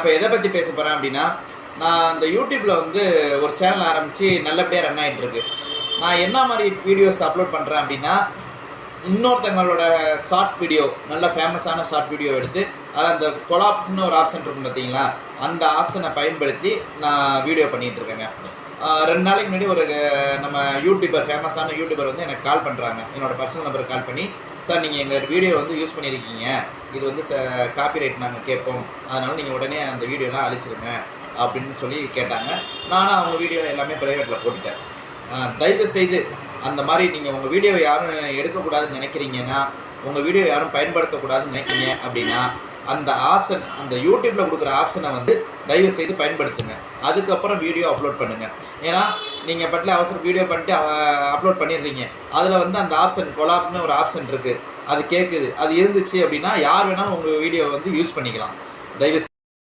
இப்போ எதை பற்றி பேச போகிறேன் அப்படின்னா, நான் இந்த யூடியூப்பில் வந்து ஒரு சேனல் ஆரம்பித்து நல்லபடியாக ரன் ஆகிட்டு இருக்கு. நான் என்ன மாதிரி வீடியோஸ் அப்லோட் பண்ணுறேன் அப்படின்னா, இன்னொருத்தங்களோட ஷார்ட் வீடியோ, நல்ல ஃபேமஸான ஷார்ட் வீடியோ எடுத்து அதில் அந்த கொலாப்ஸ்னு ஒரு ஆப்ஷன் இருக்கும் பார்த்தீங்களா, அந்த ஆப்ஷனை பயன்படுத்தி நான் வீடியோ பண்ணிகிட்ருக்கேங்க. 2 நாளைக்கு முன்னாடி ஒரு நம்ம யூடியூபர், ஃபேமஸான யூடியூபர் வந்து எனக்கு கால் பண்ணுறாங்க. என்னோடய பர்சனல் நம்பருக்கு கால் பண்ணி, சார் நீங்கள் எங்கள் வீடியோ வந்து யூஸ் பண்ணியிருக்கீங்க, இது வந்து காப்பிரைட் நாங்கள் கேட்போம், அதனால் நீங்கள் உடனே அந்த வீடியோலாம் அழிச்சிருங்க அப்படின்னு சொல்லி கேட்டாங்க. நானும் அவங்க வீடியோ எல்லாமே ப்ரைவேட்டில் போட்டுட்டேன். தயவு செய்து அந்த மாதிரி நீங்கள் உங்கள் வீடியோ யாரும் எடுக்கக்கூடாதுன்னு நினைக்கிறீங்கன்னா, உங்கள் வீடியோ யாரும் பயன்படுத்தக்கூடாதுன்னு நினைக்கிறீங்க அப்படின்னா, அந்த ஆப்ஷன், அந்த யூடியூப்பில் கொடுக்குற ஆப்ஷனை வந்து தயவு செய்து பயன்படுத்துங்க. அதுக்கப்புறம் வீடியோ அப்லோட் பண்ணுங்கள். ஏன்னா நீங்கள் பட்டில் அவசரம் வீடியோ பண்ணிட்டு அப்லோட் பண்ணிடுறீங்க. அதில் வந்து அந்த ஆப்ஷன் கொலாப்னு ஒரு ஆப்ஷன் இருக்குது, அது கேட்குது. அது இருந்துச்சு அப்படின்னா யார் வேணாலும் உங்கள் வீடியோ வந்து யூஸ் பண்ணிக்கலாம். தயவு